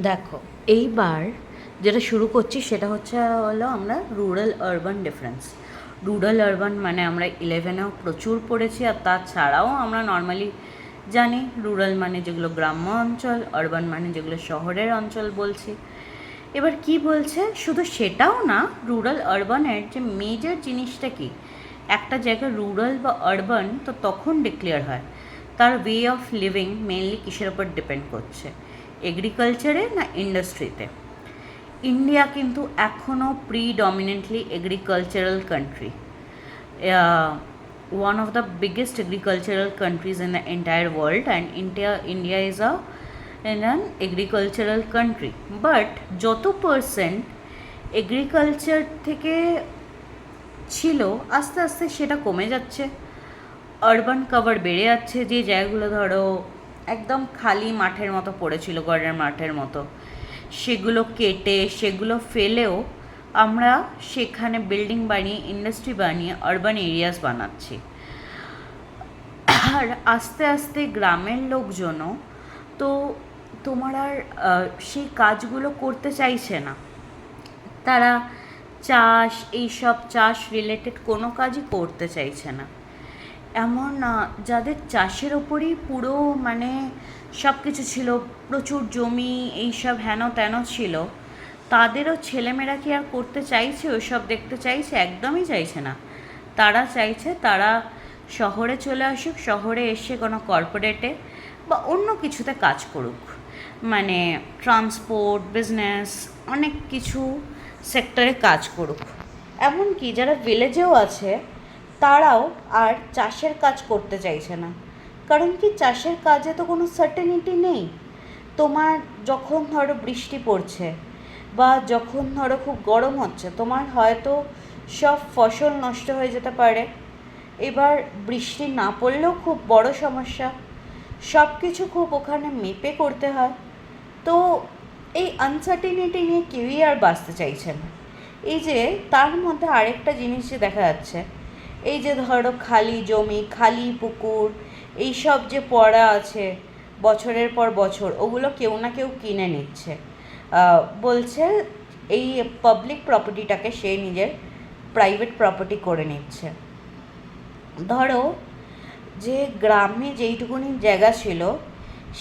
দেখো, এইবার যেটা শুরু করছি সেটা হলো আমরা rural urban difference. Rural urban মানে আমরা 11এও প্রচুর পড়েছি, আর তাছাড়াও আমরা নর্মালি জানি রুরাল মানে যেগুলো গ্রাম্য অঞ্চল, আরবান মানে যেগুলো শহরের অঞ্চল বলছি। এবার কি বলছে, শুধু সেটাও না, রুরাল আরবানের যে মেজর জিনিসটা কি, একটা জায়গা রুরাল বা আরবান তো তখন ডিক্লেয়ার হয় তার ওয়ে অফ লিভিং মেনলি কিসের ওপর ডিপেন্ড করছে, এগ্রিকালচারে না ইন্ডাস্ট্রিতে। ইন্ডিয়া কিন্তু এখনও predominantly agricultural country, one of the biggest agricultural countries in the entire world, and India is an agricultural country. But যত পার্সেন্ট এগ্রিকালচার থেকে ছিল আস্তে আস্তে সেটা কমে যাচ্ছে, আরবান কভার বেড়ে যাচ্ছে। যে জায়গাগুলো ধরো একদম খালি মাঠের মতো পড়েছিল, গড়ের মাঠের মতো, সেগুলো কেটে সেগুলো ফেলেও আমরা সেখানে বিল্ডিং বানিয়ে ইন্ডাস্ট্রি বানিয়ে আরবান এরিয়াস বানাচ্ছি। আর আস্তে আস্তে গ্রামের লোকজনও তো তোমার আর সেই কাজগুলো করতে চাইছে না। তারা চাষ, এইসব চাষ রিলেটেড কোনো কাজই করতে চাইছে না। এমন যাদের চাষের ওপরই পুরো মানে সব কিছু ছিল, প্রচুর জমি, এইসব হেন তেন ছিল, তাদেরও ছেলেমেয়েরা কি আর করতে চাইছে, ওইসব দেখতে চাইছে? একদমই চাইছে না। তারা চাইছে তারা শহরে চলে আসুক, শহরে এসে কোনো কর্পোরেটে বা অন্য কিছুতে কাজ করুক, মানে ট্রান্সপোর্ট, বিজনেস, অনেক কিছু সেক্টরে কাজ করুক। এমনকি যারা ভিলেজেও আছে তারাও আর চাষের কাজ করতে চাইছে না। কারণ কি, চাষের কাজে তো কোনো সার্টেনিটি নেই। তোমার যখন ধরো বৃষ্টি পড়ছে বা যখন ধরো খুব গরম হচ্ছে, তোমার হয়তো সব ফসল নষ্ট হয়ে যেতে পারে। এবার বৃষ্টি না পড়লেও খুব বড় সমস্যা, সব কিছু খুব ওখানে মেপে করতে হয়। তো এই আনসার্টিনিটি নিয়ে কেউই আর বাঁচতে চাইছে না। এই যে তার মধ্যে আরেকটা জিনিস যে দেখা যাচ্ছে, এই যে ধরো খালি জমি, খালি পুকুর, এইসব যে পড়া আছে বছরের পর বছর, ওগুলো কেউ না কেউ কিনে নিচ্ছে। বলছে এই পাবলিক প্রপার্টিটাকে সে নিজের প্রাইভেট প্রপার্টি করে নিচ্ছে। ধরো যে গ্রামে যেইটুকুনি জায়গা ছিল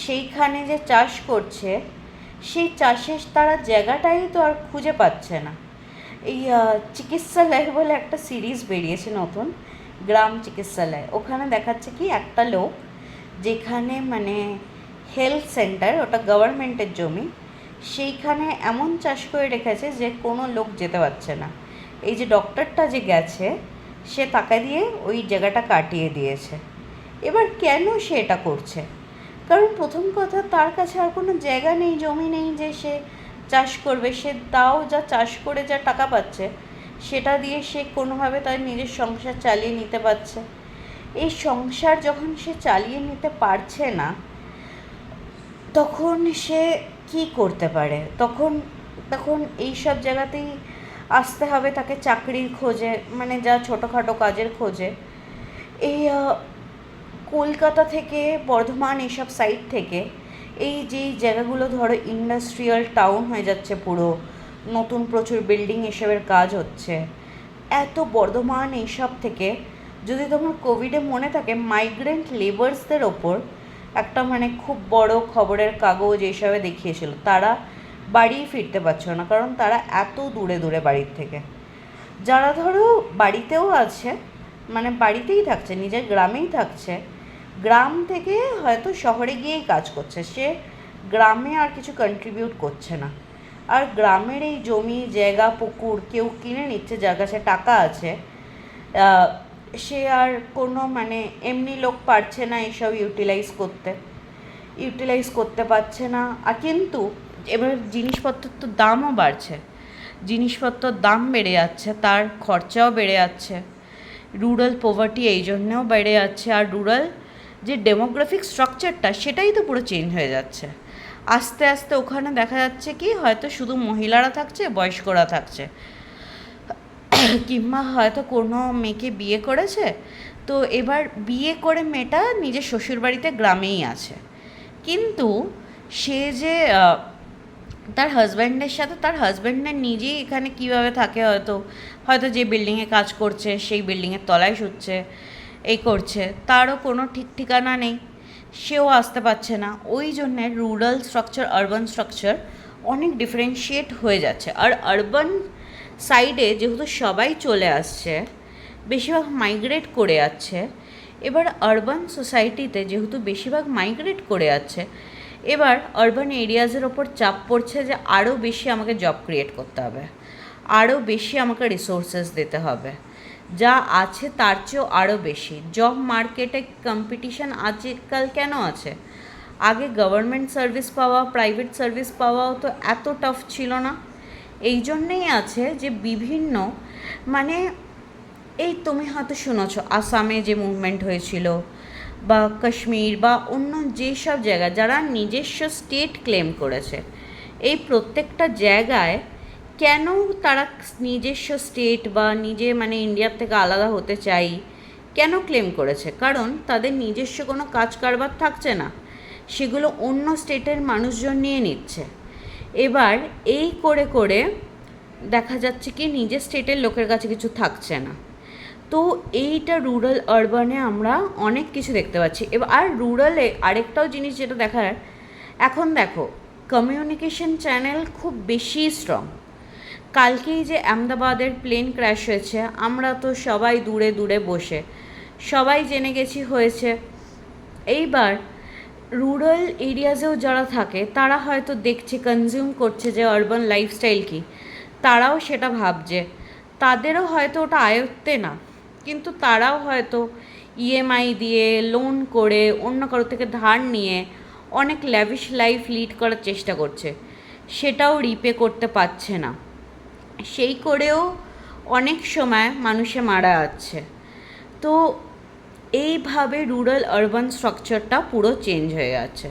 সেইখানে যে চাষ করছে, সেই চাষের তারা জায়গাটাই তো আর খুঁজে পাচ্ছে না। এই চিকিৎসালয় বলে একটা সিরিজ বেরিয়েছে নতুন, গ্রাম চিকিৎসালয়। ওখানে দেখাচ্ছে কি একটা লোক, যেখানে মানে হেলথ সেন্টার, ওটা গভর্নমেন্টের জমি, সেইখানে এমন চাষ করে রেখেছে যে কোনো লোক যেতে পারছে না। এই যে ডক্টরটা যে গেছে, সে টাকা দিয়ে ওই জায়গাটা কাটিয়ে দিয়েছে। এবার কেন সে এটা করছে? কারণ প্রথম কথা, তার কাছে আর কোনো জায়গা নেই, জমি নেই যে সে চাষ করবে। সে তাও যা চাষ করে যা টাকা পাচ্ছে, সেটা দিয়ে সে কোনোভাবে তার নিজের সংসার চালিয়ে নিতে পারছে। এই সংসার যখন সে চালিয়ে নিতে পারছে না, তখন সে কি করতে পারে? তখন তখন এই সব জায়গাতেই আসতে হবে তাকে, চাকরির খোঁজে, মানে যা ছোটোখাটো কাজের খোঁজে। এই কলকাতা থেকে, বর্ধমান, এইসব সাইড থেকে, এই যেই জায়গাগুলো ধরো ইন্ডাস্ট্রিয়াল টাউন হয়ে যাচ্ছে পুরো, নতুন প্রচুর বিল্ডিং এসবের কাজ হচ্ছে, এত বর্ধমান এইসব থেকে, যদি তোমার কোভিডে মনে থাকে, মাইগ্রেন্ট লেবার্সদের ওপর একটা মানে খুব বড় খবরের কাগজ এইসবে দেখিয়েছিল। তারা বাড়ি ফিরতে পারছিল না, কারণ তারা এত দূরে দূরে বাড়ির থেকে। যারা ধরো বাড়িতেও আছে, মানে বাড়িতেই থাকছে, নিজের গ্রামেই থাকছে, গ্রাম থেকে হয়তো শহরে গিয়েই কাজ করছে, সে গ্রামে আর কিছু কন্ট্রিবিউট করছে না। আর গ্রামের এই জমি জায়গা পুকুর কেউ কিনে নিচ্ছে, যার কাছে টাকা আছে, সে আর কোনো মানে এমনি লোক পারছে না এইসব ইউটিলাইজ করতে পারছে না। আর কিন্তু এবার জিনিসপত্রের তো দামও বাড়ছে, জিনিসপত্রের দাম বেড়ে যাচ্ছে, তার খরচাও বেড়ে যাচ্ছে। রুরাল পভার্টি এই জন্যেও বেড়ে যাচ্ছে। আর রুরাল যে ডেমোগ্রাফিক স্ট্রাকচারটা, সেটাই তো পুরো চেঞ্জ হয়ে যাচ্ছে। আস্তে আস্তে ওখানে দেখা যাচ্ছে কি, হয়তো শুধু মহিলারা থাকছে, বয়স্করা থাকছে, কিংবা হয়তো কোনো মেয়েকে বিয়ে করেছে, তো এবার বিয়ে করে মেয়েটা নিজের শ্বশুরবাড়িতে গ্রামেই আছে, কিন্তু সে যে তার হাজব্যান্ডের সাথে, তার হাজব্যান্ডের নিজেই এখানে কীভাবে থাকে, হয়তো হয়তো যে বিল্ডিংয়ে কাজ করছে সেই বিল্ডিংয়ের তলায় শুচ্ছে, এই করছে, তারও কোনো ঠিক ঠিকানা নেই, সেও আসতে পারছে না। ওই জন্যে রুরাল স্ট্রাকচার আরবান স্ট্রাকচার অনেক ডিফারেন্সিয়েট হয়ে যাচ্ছে। আর আরবান সাইডে যেহেতু সবাই চলে আসছে, বেশিরভাগ মাইগ্রেট করে যাচ্ছে, এবার আরবান সোসাইটিতে যেহেতু বেশিরভাগ মাইগ্রেট করে যাচ্ছে, এবার আরবান এরিয়াজের ওপর চাপ পড়ছে যে আরও বেশি আমাকে জব ক্রিয়েট করতে হবে, আরও বেশি আমাকে রিসোর্সেস দিতে হবে, যা আছে তার চেয়েও আরও বেশি। জব মার্কেটে কম্পিটিশান আজকাল কেন আছে? আগে গভর্নমেন্ট সার্ভিস পাওয়া, প্রাইভেট সার্ভিস পাওয়াও তো এত টাফ ছিল না। এই জন্যেই আছে যে বিভিন্ন, মানে এই তুমি হয়তো শুনেছ আসামে যে মুভমেন্ট হয়েছিল, বা কাশ্মীর বা অন্য যেসব জায়গা যারা নিজস্ব স্টেট ক্লেম করেছে, এই প্রত্যেকটা জায়গায় কেন তারা নিজস্ব স্টেট বা নিজে মানে ইন্ডিয়ার থেকে আলাদা হতে চাই কেন ক্লেম করেছে? কারণ তাদের নিজস্ব কোনো কাজ কারবার থাকছে না, সেগুলো অন্য স্টেটের মানুষজন নিয়ে নিচ্ছে। এবার এই করে করে দেখা যাচ্ছে কি নিজের স্টেটের লোকের কাছে কিছু থাকছে না। তো এইটা রুরাল আরবানে আমরা অনেক কিছু দেখতে পাচ্ছি। এবার আর রুরালে আরেকটাও জিনিস যেটা দেখার, এখন দেখো কমিউনিকেশন চ্যানেল খুব বেশি স্ট্রং। কালকেই যে আহমেদাবাদের প্লেন ক্র্যাশ হয়েছে, আমরা তো সবাই দূরে দূরে বসে সবাই জেনে গেছি হয়েছে। এইবার রুরাল এরিয়াজেও যারা থাকে তারা হয়তো দেখছে, কনজিউম করছে যে আরবান লাইফস্টাইল কী, তারাও সেটা ভাবছে, তাদেরও হয়তো ওটা আয়ত্তে না, কিন্তু তারাও হয়তো ইএমআই দিয়ে, লোন করে, অন্য কারো থেকে ধার নিয়ে অনেক ল্যাভিশ লাইফ লিড করার চেষ্টা করছে, সেটাও রিপে করতে পারছে না। সেই করেও অনেক সময় মানুষে মারা যাচ্ছে। তো এইভাবে রুরাল আরবান স্ট্রাকচারটা পুরো চেঞ্জ হয়ে যাচ্ছে।